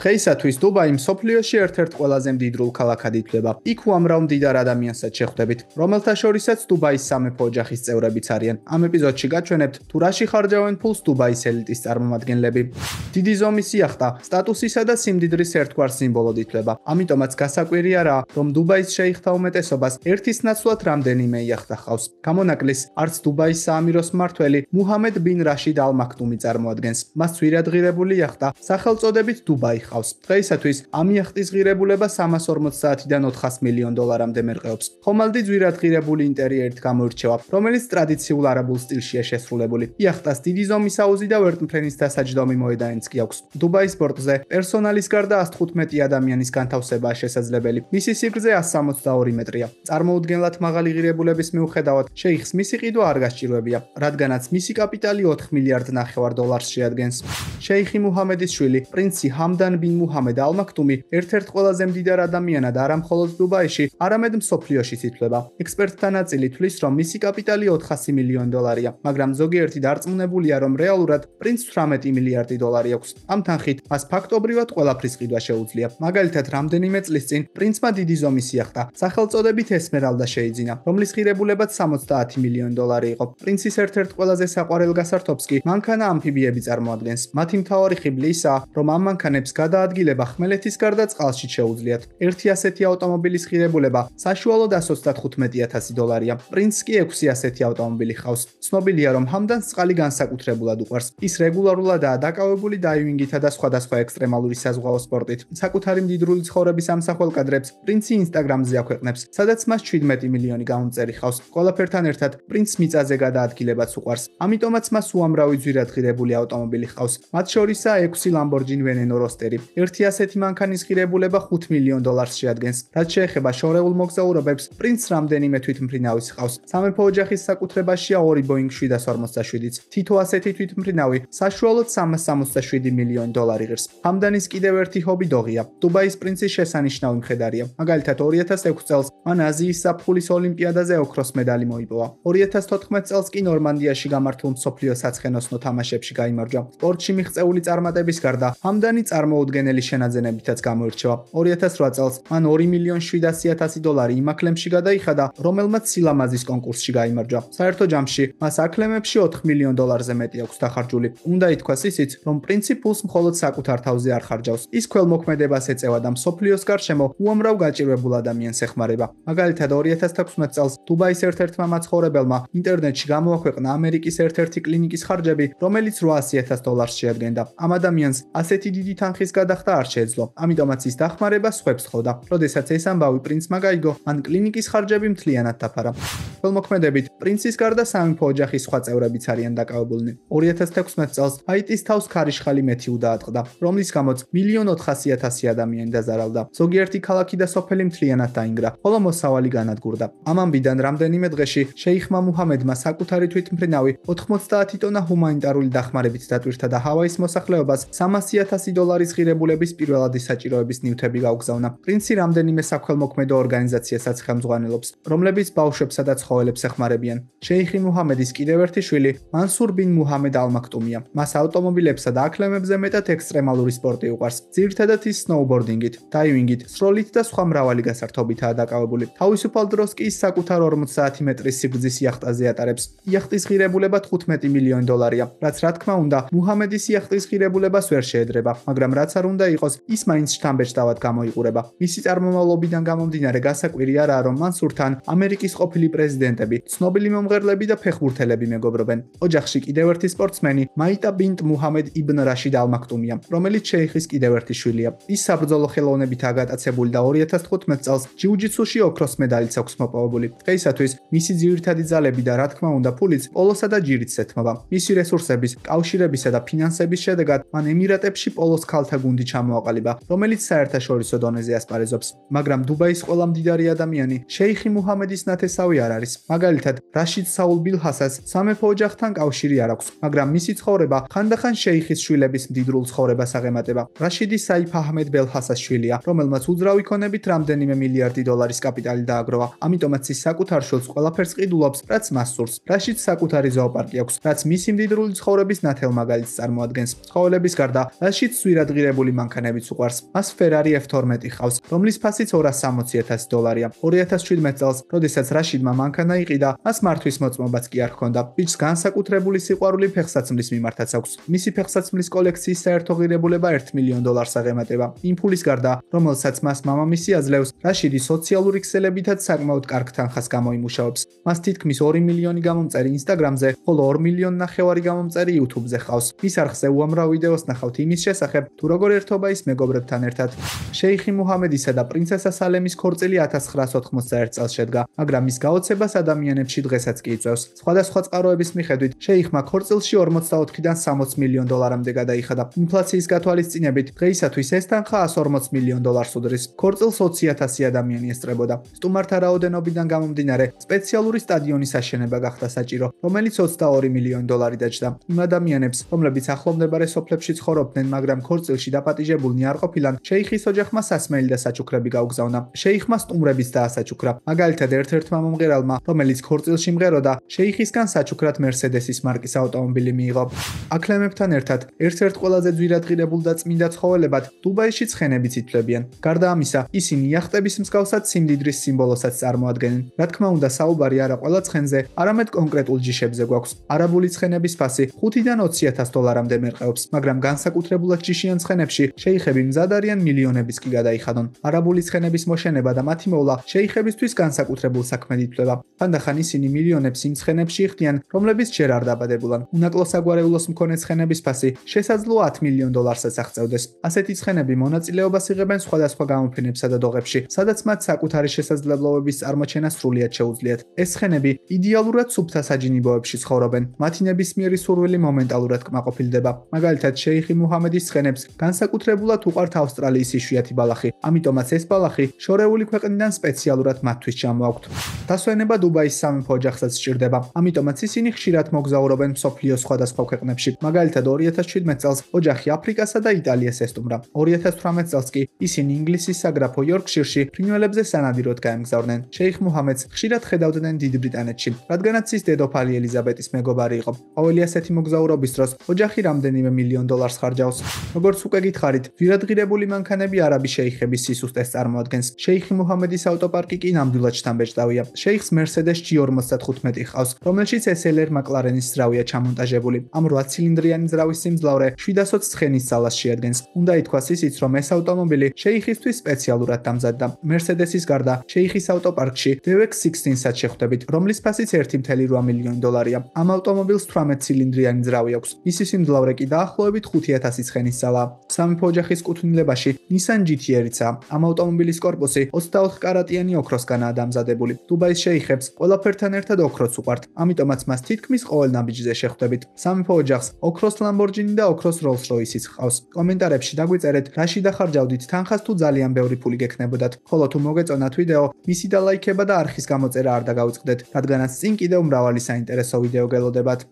დღეისათვის დუბაი მსოფლიოში ერთ-ერთ ყველაზე მდიდრულ ქალაქად ითვლება. იქ უამრავ მდიდარ ადამიანსაც შეხვდებით, რომელთა შორისაც დუბაის სამეფო ოჯახის წევრებიც არიან. ამ ეპიზოდში გაჩვენებთ, თუ რაში ხარჯავენ ფულს დუბაის ელიტის წარმომადგენლები. დიდი ზომის იახტა სტატუსისა და სიმდიდრის ერთგვარ სიმბოლოდ ითვლება. ამიტომაც გასაკვირი არაა, რომ დუბაის შეიხთა უმეტესობას ერთის ნაცვლად რამდენიმე იახტა ჰყავს. გამონაკლის არც დუბაის საამიროს მმართველი მუჰამედ ბინ რაშიდ ალ მაქტუმი წარმოადგენს. მას ძვირადღირებული იახტა სახელწოდებით დუბაი ხავს. დღეისათვის ამ იახტის ღირებულება 350-დან 400 მილიონ დოლარამდე მერყეობს. ხომალდი ძვირადღირებული ინტერიერით გამოირჩევა, რომელიც ტრადიციულ არაბულ სტილშია შესრულებული. იახტას დიდი ზომის აუზი და ვერტმფრენის დასაჯდომი მოედანიც კი აქვს. დუბაის პორტზე პერსონალის გარდა 115 ადამიანის განთავსებაა შესაძლებელი. მისი სიგრძე 162 მეტრია. წარმოუდგენლად მაღალი ღირებულების მიუხედავად, შეიხს მისი ყიდვა არ გასჭირვებია, რადგანაც მისი კაპიტალი 4 მილიარდ ნახევარ დოლარს შეადგენს. შეიხი მუჰამედის შვილი, პრინცი ჰამდან ბინ მუჰამედ ალ მაქტუმი ერთ-ერთ ყველაზე მდიდარ ადამიანად არა მხოლოდ დუბაიში, არამედ მსოფლიოშიც ითვლება. ექსპერტთა ნაწილი თვლის, რომ მისი კაპიტალი 400 მილიონ დოლარია, მაგრამ ზოგიერთი დარწმუნებულია, რომ რეალურად პრინცს 18 მილიარდი დოლარი აქვს. ამ თანხით მას ფაქტობრივად ყველაფრის ყიდვა შეუძლია. მაგალითად, რამდენიმე წლის წინ პრინცმა დიდი ზომის იახტა, სახელწოდებით ესმერალდა შეიძინა, რომლის ღირებულებაც 70 მილიონ დოლარი იყო. პრინცის ერთ-ერთ ყველაზე საყვარელ გასართობს კი მანქანა ამფიბიები წარმოადგენს. მათი მთავარი ხიბლი ისაა, რომ ამ მანქანებს გადაადგილება ხმელეთის გარდა წყალში შეუძლიათ. ერთი ასეთი ავტომობილის ღირებულება საშუალოდ 195,000 დოლარია. პრინცს კი 6 ასეთი ავტომობილი ჰყავს. ცნობილია, რომ ჰამდანს წყალი განსაკუთრებულად უყვარს. ის რეგულარულადაა დაკავებული დაივინგითა და სხვადასხვა ექსტრემალური საზღვაო სპორტით. საკუთარი მდიდრული ცხოვრების ამსახველ კადრებს პრინცი ინსტაგრამზე აქვეყნებს, სადაც მას 17 მილიონი გამომწერი ჰყავს. ყველაფერთან ერთად პრინცს მიწაზე გადაადგილებაც უყვარს. ამიტომაც მას უამრავი ძვირადღირებული ავტომობილი ჰყავს. მათ შორისაა 6 ლამბორჯინი ვენენო როსტერი. ერთი ასეთი მანქანის ღირებულება 5 მილიონ დოლარს შეადგენს. რაც შეეხება შორეულ მოგზაურობებს, პრინცს რამდენიმე თვითმფრინავის ჰყავს. სამეფო ოჯახის საკუთრებაშია 2 Boeing 747-იც. თითო ასეთი თვითმფრინავი საშუალოდ 367 მილიონი დოლარი ღირს. ჰამდანის კიდევ ერთი ჰობი დოღია. დუბაის პრინცის შესანიშნავი მხედარია. მაგალითად, 2006 წელს მან აზიის საფხულის ოლიმპიადაზე ოქროს медаლი მოიპოვა. 2014 წელს კი ნორმანდიაში გამართულ მსოფლიო საცხენოსნო თამაშებში გაიმარჯვა. სპორტში მიღწეული წარმატების გარდა, ჰამდანი წარმოუდგენელი შენაძენებითაც გამოირჩევა. 2008 წელს მან 2,700,000 დოლარი იმ აკლემში გადაიხადა, რომელმაც სილამაზის კონკურსში გაიმარჯვა. საერთო ჯამში მას აკლემებში 4 მილიონ დოლარზე მეტი აქვს დახარჯული. უნდა ითქვას ისიც, რომ პრინცი ფულს მხოლოდ საკუთარ თავზე არ ხარჯავს. ის ქველმოქმედებას ეწევა და მსოფლიოს გარშემო უამრავ გაჭირვებულ ადამიანს ეხმარება. მაგალითად, 2016 წელს დუბაის ერთ-ერთმა მაცხოვრებელმა ინტერნეტში გამოაქვეყნა ამერიკის ერთ-ერთი კლინიკის ხარჯები, რომელიც 800,000 დოლარს შეადგენდა. ამ ადამიანს ასეთი დიდი თანხის გადახდა არ შეეძლო. ამიტომაც ის დახმარება სხვებს თხოვდა. როდესაც ეს ამბავი პრინცმა გაიგო, მან კლინიკის ხარჯები მთლიანად დაფარა. ქველმოქმედებით პრინცის გარდა სამეფო ოჯახის სხვა წევრებიც არიან დაკავებულნი. 2016 წელს ჰაიტის თავს ქარიშხალი მეთიუ დაატყდა, რომლის გამოც 1,400,000 ადამიანი დაზარალდა. ზოგიერთი ქალაქი და სოფელი მთლიანად დაინგრა, ხოლო მოსავალი განადგურდა. ამ ამბიდან რამდენიმე დღეში შეიხმა მუჰამედმა საკუთარი თვითმფრინავი 90 ტონა ჰუმანიტარული დახმარებით დატვირთა და ჰავაის მოსახლეობას 300,000 დოლარის ღირებულების პირველადი საჭიროების ნივთები გაუგზავნა. პრინცი რამდენიმე საქველმოქმედო ორგანიზაციასაც ხელმძღვანელობს, რომლებიც ბავშვებსა და ცხოველებს ეხმარებიან. შეიხი მუჰამედის კიდევ ერთი შვილი მანსურ ბინ მუჰამედ ალ მაქტუმია. მას ავტომობილებსა და აკლემებზე მეტად ექსტრემალური სპორტი უყვარს. ძირითადად ის სნოუბორდინგით, დაივინგით, სროლით და სხვა მრავალი გასართობითაა დაკავებული. თავისუფალ დროს კი ის საკუთარ 50 მეტრის სიგრძის იახტაზე ატარებს. იახტის ღირებულება 15 მილიონი დოლარია, რაც რა თქმა უნდა, მუჰამედის იახტის ღირებულებას ვერ შეედრება, მაგრამ რაც არ უნდა იყოს, ის მაინც შთამბეჭდავად გამოიყურება. მისი წარმომავლობიდან გამომდინარე გასაკვირი არაა, რომ მანსურთან ამერიკის ყოფილი პრეზიდენტები, ცნობილი მომღერლები და ფეხბურთელები მეგობრობენ. ოჯახში კიდევ ერთი სპორტსმენი მაიტა ბინტ მუჰამედ იბნ რაშიდ ალ მაქტუმია, რომელიც შეიხის კიდევ ერთი შვილია. ის საბრძოლო ხელოვნებითაა გატაცებული და 2015 წელს ჯიუ-ჯიტსუში ოქროს медаლიც აქვს მოპოვებული. დღეისათვის მისი ძირითადი ძალები და რა თქმა უნდა ფულიც პოლოსა და ჯირით ეთმობა. მისი რესურსების, კავშირებისა და ფინანსების შედეგად მან ემირატებში პოლოს ქალთა გუნდი ჩამოაყალიბა, რომელიც საერთაშორისო დონეზე ასპარეზობს. მაგრამ დუბაის ყველა მდიდარი ადამიანი შეიხი მუჰამედის ნათესავი არ არის. მაგალითად, რაშიდ საულ ბილჰასას სამეფო ოჯახთან კავშირი არ აქვს, მაგრამ მისი ცხოვრება ხანდახან შეიხის შვილების მდიდრულ ცხოვრებას აღემატება. რაშიდი საიფ აჰმედ ბელჰასას შვილია, რომელმაც უძრავი ქონებით რამდენიმე მილიარდი დოლარის კაპიტალი დააგროვა. ამიტომაც ის საკუთარ შვილს ყველაფერს ყიდულობს, რაც მას სურს. რაშიდს საკუთარი ზოოპარკი აქვს, რაც მისი მდიდრული ცხოვრების ნათელ მაგალითს წარმოადგენს. ცხოველების გარდა, რაშიდს ძვირადღირებული ვირადღირებული მანქანებიც უყვარს. მას Ferrari F12 ჰყავს, რომლის ფასიც $260,000-ია. 2017 წელს, როდესაც რაშიდმა მანქანა იყიდა, მას მართვის მოწმობაც კი არ ჰქონდა. ბიჭს განსაკუთრებული სიყვარული ფეხსაცმლის მიმართაც აქვს. მისი ფეხსაცმლის კოლექციის საერთო ღირებულება $1 მილიონ აღემატება. იმ ფულის გარდა, რომელსაც მას მამამისი აძლევს, რაშიდი სოციალური ქსელებითაც საკმაოდ კარგ თანხას გამოიმუშავებს. მას თითქმის 2 მილიონი გამომწერი Instagram-ზე, ხოლო 2,5 მილიონი გამომწერი YouTube-ზე ჰყავს. მის არხზე უამრავ ვიდეოს ნახავთ იმის შესახებ, თუ როგორ ერთობა ის მეგობრებთან ერთად. შეიხი მუჰამედისა და პრინცესა სალემის ქორწილი 1991 წელს შედგა, მაგრამ მის გაოცებას ადამიანებში დღესაც კი იწვევს. სხვადასხვა წყაროების მიხედვით, შეიხმა ქორწილში 44-დან $60 მილიონამდე გადაიხადა. ინფლაციის გათვალისწინებით, დღეისათვის ეს თანხა $140 მილიონ უდრის. ქორწილს 20,000 ადამიანი ესწრებოდა. სტუმართა რაოდენობიდან გამომდინარე, სპეციალური სტადიონის აშენება გახდა საჭირო, რომელიც $22 მილიონი დაჯდა. იმ ადამიანებს, რომლებიც ახლომდებარე სოფლებში ცხოვრობდნენ, მაგრამ ქორწილში დაპატიჟებულნი არ ყოფილან, შეიხის ოჯახმა სასმელი და საჩუქრები გაუგზავნა. შეიხმა სტუმრებიც დაასაჩუქრა. მაგალითად, ერთ-ერთმა მომღერალმა, რომელიც ქორწილში მღეროდა, შეიხისგან საჩუქრად Mercedes-ის მარკის ავტომობილი მიიღო. აკლემებთან ერთად, ერთ-ერთ ყველაზე ძვირადღირებულ და წმინდა ცხოველებად დუბაიში ცხენებიც ითვლებიან. გარდა ამისა, ისინი იახტების მსგავსად სიმდიდრის სიმბოლოსაც წარმოადგენენ. რა თქმა უნდა, საუბარი არა ყველა ცხენზე, არამედ კონკრეტულ ჯიშებზე გვაქვს. არაბული ცხენების ფასი $5-დან $20,000-მდე მერყეობს, მაგრამ განსაკუთრებულად ჯიშიან ცხენებში შეიხები მზად არიან მილიონების კი გადაიხადონ. არაბული ცხენების მოშენება და მათი მოვლა შეიხებისთვის განსაკუთრებულ საქმედ ითვლება. ხანდახან ისინი მილიონებს იმ ცხენებში იხდიან, რომლებიც ჯერ არ დაბადებულან. უნაკლო საგვარეულოს მქონე ცხენების ფასი შესაძლოა $10 მილიონსაც აღწევდეს. ასეთი ცხენები მონაწილეობას იღებენ სხვადასხვა გამოფენებსა და დოღებში, სადაც მათ საკუთარი შესაძლებლობების წარმოჩენა სრულიად შეუძლიათ. ეს ცხენები იდეალურად სუფთა საჯინიბოებში ცხოვრობენ. მათი ნებისმიერი სურვილი მომენტალურად კმაყოფილდება. მაგალითად, შეიხი მუჰამედის ცხენებს განსაკუთრებულად უყვართ ავსტრალიის იშვიათი ბალახი, ამიტომაც ეს ბალახი შორეული ქვეყნიდან სპეციალურად მათთვის ჩამოაქვთ. დასვენება დუბაის სამეფო ოჯახსაც სჭირდება, ამიტომაც ისინი ხშირად მოგზაურობენ მსოფლიოს სხვადასხვა ქვეყნებში. მაგალითად, 2017 წელს ოჯახი აფრიკასა და იტალიას ესტუმრა. 2018 წელს კი ისინი ინგლისის საგრაფო იორკშირში ფრინველებზე სანადიროდ გაემგზავრნენ. შეიხ მუჰამედს ხშირად ხედავდნენ დიდ ბრიტანეთში, რადგანაც ის დედოფალი ელიზაბეტის მეგობარი იყო. ყოველი ასეთი მოგზაურობის დროს ოჯახი რამდენიმე $1 მილიონ ხარჯავს. როგორც უკვე გითხარით, ვირადღირებული მანქანები არაბი შეიხების სისუსტეს წარმოადგენს. შეიხი მუჰამედის ავტოპარკი კი ნამდვილად შთამბეჭდავია. შეიხს Mercedes G55 ჰყავს, რომელშიც SLR McLaren-ის ძრავია ჩამონტაჟებული. ამ 8 ცილინდრიანი ძრავის სიმძლავრე 720 ცხენის ძალას შეადგენს. უნდა ითქვას ისიც, რომ ეს ავტომობილი შეიხისთვის სპეციალურად დამზადდა. Mercedes-ის გარდა, შეიხის ავტოპარკში DWX-16-საც შეხვდებით, რომლის ფასიც $1.8 მილიონია. ამ ავტომობილს 18 ცილინდრიანი ძრავი აქვს. მისი სიმძლავრე კი დაახლოებით 5,000 ცხენის ძალაა. სამეფო ოჯახის კუთვნილებაში Nissan GT-რიცაა. ამ ავტომობილის კორპუსი 24 კარატიანი ოქროსგანაა დამზადებული. დუბაის შეიხებს ყველაფერთან ერთად ოქროც უყვართ, ამიტომაც მას თითქმის ყოველ ნაბიჯზე შეხვდებით. სამეფო ოჯახს ოქროს Lamborghini და ოქროს Rolls-Royce-იც ჰყავს. კომენტარებში დაგვიწერეთ, რაში დახარჯავდით თანხას თუ ძალიან ბევრი ფული გექნებოდათ. ხოლო თუ მოგეწონათ ვიდეო, მისი დალაიქება და არხის გამოწერა არ დაგაუწყდეთ, რადგანაც წინ კიდევ მრავალი საინტერესო ვიდეო გელოდებათ.